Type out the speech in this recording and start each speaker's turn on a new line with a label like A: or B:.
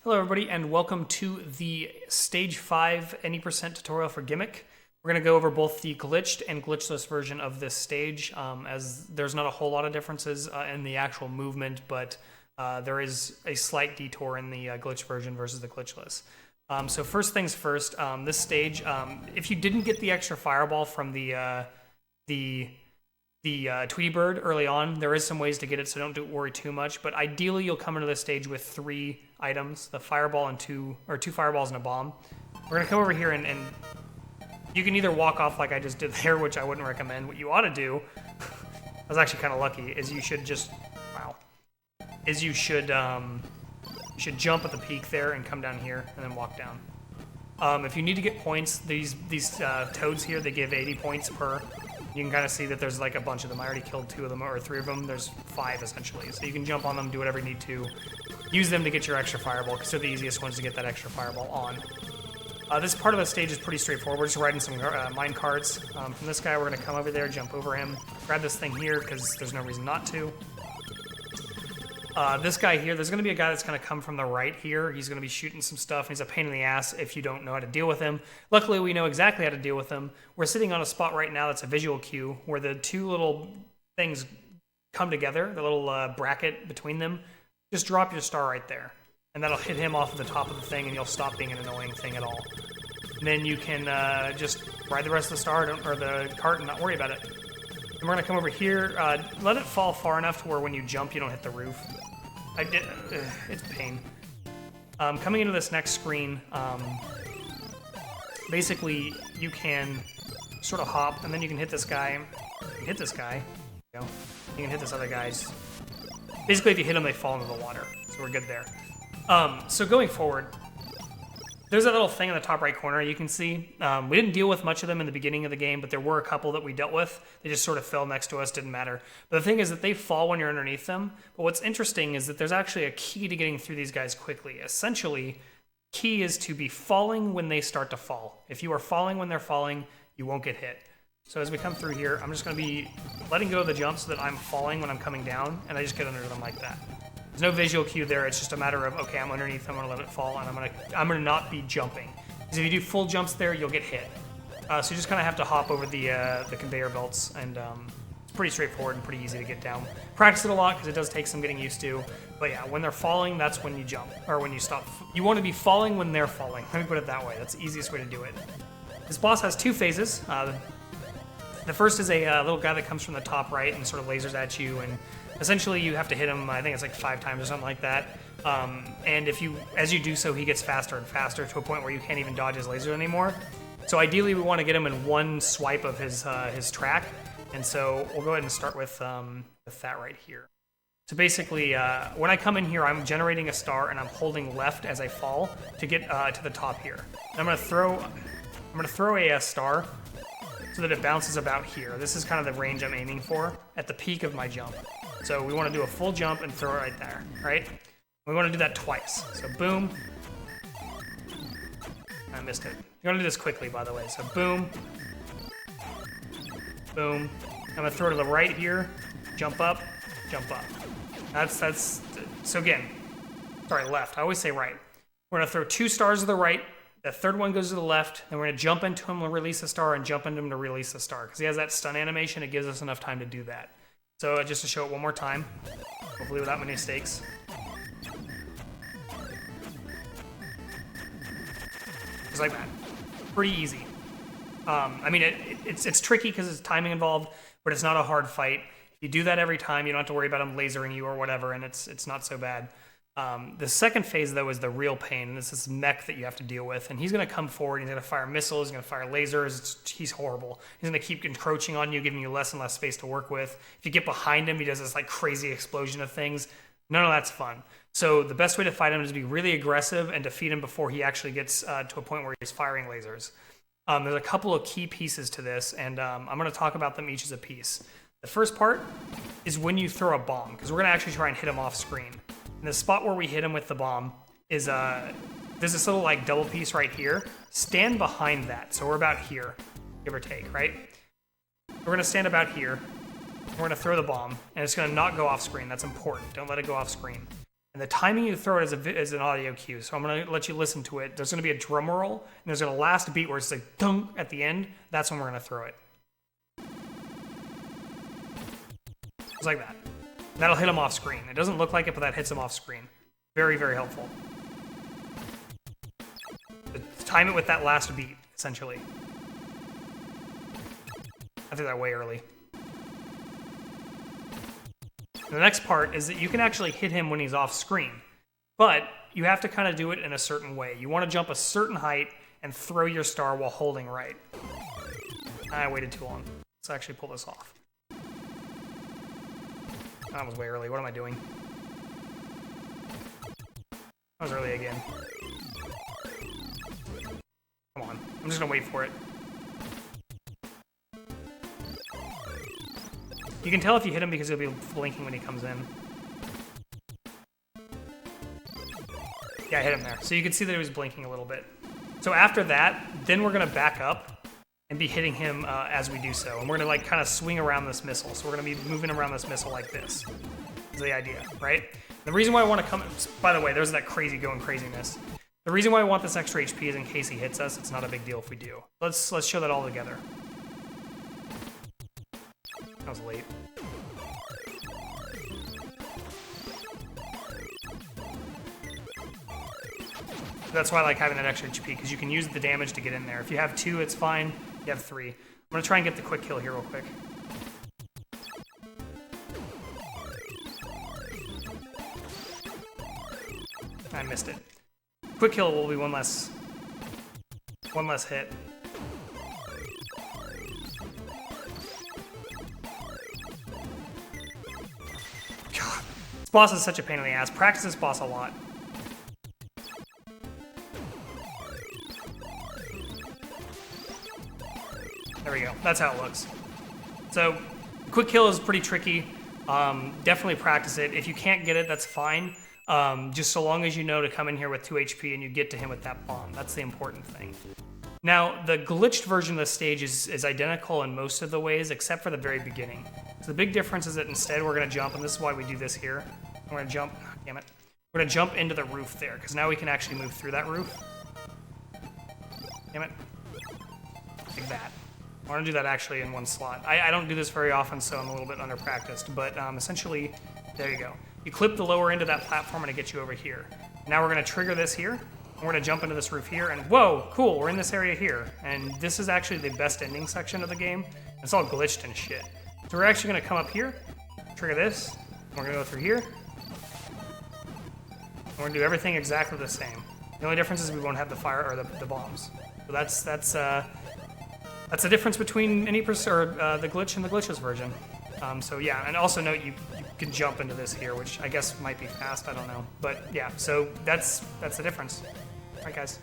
A: Hello everybody and welcome to the Stage 5 any percent tutorial for Gimmick. We're going to go over both the glitched and glitchless version of this stage, as there's not a whole lot of differences in the actual movement, but there is a slight detour in the glitched version versus the glitchless. So first things first, this stage, if you didn't get the extra fireball from the Tweety Bird early on, there is some ways to get it, so don't worry too much. But ideally, you'll come into this stage with 3 items: the fireball and two fireballs and a bomb. We're gonna come over here and you can either walk off like I just did there, which I wouldn't recommend. What you ought to do, I was actually kind of lucky, is you should just you should jump at the peak there and come down here and then walk down. If you need to get points, these toads here, they give 80 points per. You can kind of see that there's like a bunch of them. I already killed 2 of them, or 3 of them. There's 5 essentially. So you can jump on them, do whatever you need to. Use them to get your extra fireball, because they're the easiest ones to get that extra fireball on. This part of the stage is pretty straightforward. We're just riding some mine carts. From this guy, we're going to come over there, jump over him, grab this thing here, because there's no reason not to. This guy here, there's going to be a guy that's going to come from the right here. He's going to be shooting some stuff. He's a pain in the ass if you don't know how to deal with him. Luckily, we know exactly how to deal with him. We're sitting on a spot right now that's a visual cue where the 2 little things come together, the little bracket between them. Just drop your star right there, and that'll hit him off of the top of the thing, and you'll stop being an annoying thing at all. And then you can just ride the rest of the star or the cart and not worry about it. And we're going to come over here, let it fall far enough to where when you jump, you don't hit the roof. It's a pain. Coming into this next screen, basically you can sort of hop, and then you can hit this guy. You hit this guy. You can hit this other guy's. Basically, if you hit them, they fall into the water. So we're good there. So going forward, there's that little thing in the top right corner you can see. We didn't deal with much of them in the beginning of the game, but there were a couple that we dealt with. They just sort of fell next to us, didn't matter. But the thing is that they fall when you're underneath them. But what's interesting is that there's actually a key to getting through these guys quickly. Essentially, key is to be falling when they start to fall. If you are falling when they're falling, you won't get hit. So as we come through here, I'm just going to be letting go of the jump so that I'm falling when I'm coming down, and I just get under them like that. There's no visual cue there. It's just a matter of, okay, I'm underneath, I'm going to let it fall, and I'm gonna not be jumping. Because if you do full jumps there, you'll get hit. So you just kind of have to hop over the conveyor belts, and it's pretty straightforward and pretty easy to get down. Practice it a lot because it does take some getting used to. But yeah, when they're falling, that's when you jump, or when you stop. You want to be falling when they're falling. Let me put it that way. That's the easiest way to do it. This boss has 2 phases. The first is a little guy that comes from the top right and sort of lasers at you, and essentially you have to hit him, I think it's like 5 times or something like that. And as you do so, he gets faster and faster to a point where you can't even dodge his laser anymore. So ideally we want to get him in one swipe of his track, and so we'll go ahead and start with that right here. So basically, when I come in here, I'm generating a star and I'm holding left as I fall to get to the top here. And I'm gonna throw a star so that it bounces about here. This is kind of the range I'm aiming for at the peak of my jump. So we want to do a full jump and throw it right there, right? We want to do that twice. So boom. I missed it. You want to do this quickly, by the way. So boom. Boom. I'm going to throw to the right here. Jump up. Jump up. That's so again, sorry, left. I always say right. We're going to throw 2 stars to the right. The third one goes to the left, and we're going to jump into him to release a star and jump into him to release a star. Because he has that stun animation, it gives us enough time to do that. So just to show it one more time, hopefully without many mistakes. Just like that. Pretty easy. I mean, it's tricky because it's timing involved, but it's not a hard fight. If you do that every time, you don't have to worry about him lasering you or whatever, and it's not so bad. The second phase, though, is the real pain. This is mech that you have to deal with, and he's going to come forward. He's going to fire missiles. He's going to fire lasers. He's horrible. He's going to keep encroaching on you, giving you less and less space to work with. If you get behind him, he does this like crazy explosion of things. None of that's fun. So the best way to fight him is to be really aggressive and defeat him before he actually gets to a point where he's firing lasers. There's a couple of key pieces to this, and I'm going to talk about them each as a piece. The first part is when you throw a bomb, because we're going to actually try and hit him off screen. And the spot where we hit him with the bomb is, there's this little like double piece right here. Stand behind that. So we're about here, give or take, right? We're gonna stand about here. We're gonna throw the bomb, and it's gonna not go off screen. That's important. Don't let it go off screen. And the timing you throw it is an audio cue. So I'm going to let you listen to it. There's going to be a drum roll, and there's a last beat where it's like dunk at the end. That's when we're going to throw it. Just like that. That'll hit him off screen. It doesn't look like it, but that hits him off screen. Very, very helpful. Time it with that last beat, essentially. I threw that way early. The next part is that you can actually hit him when he's off screen, but you have to kind of do it in a certain way. You want to jump a certain height and throw your star while holding right. I waited too long. Let's actually pull this off. That was way early. What am I doing? That was early again. Come on. I'm just going to wait for it. You can tell if you hit him because he'll be blinking when he comes in. Yeah, I hit him there. So you can see that he was blinking a little bit. So after that, then we're going to back up and be hitting him as we do so. And we're going to like kind of swing around this missile. So we're going to be moving around this missile like this. Is the idea, right? The reason why I want to come... By the way, there's that craziness. The reason why I want this extra HP is in case he hits us. It's not a big deal if we do. Let's show that all together. That was late. That's why I like having that extra HP, because you can use the damage to get in there. If you have 2, it's fine. You have 3. I'm going to try and get the quick kill here real quick. I missed it. Quick kill will be one less hit. God, this boss is such a pain in the ass. Practice this boss a lot. There we go. That's how it looks. So, quick kill is pretty tricky. Definitely practice it. If you can't get it, that's fine. Just so long as you know to come in here with 2 HP and you get to him with that bomb. That's the important thing. Now, the glitched version of the stage is identical in most of the ways, except for the very beginning. So the big difference is that instead we're going to jump, and this is why we do this here. We're going to jump, damn it. We're going to jump into the roof there, because now we can actually move through that roof. Damn it. Like that. I want to do that actually in one slot. I don't do this very often, so I'm a little bit under-practiced, but essentially, there you go. You clip the lower end of that platform and it gets you over here. Now we're going to trigger this here, and we're going to jump into this roof here, and whoa, cool, we're in this area here. And this is actually the best ending section of the game. It's all glitched and shit. So we're actually going to come up here, trigger this, and we're going to go through here. And we're going to do everything exactly the same. The only difference is we won't have the fire or the bombs. So that's the difference between any the glitch and the glitchless version. So yeah, and also note you can jump into this here, which I guess might be fast, I don't know. But yeah, so that's the difference. All right, guys.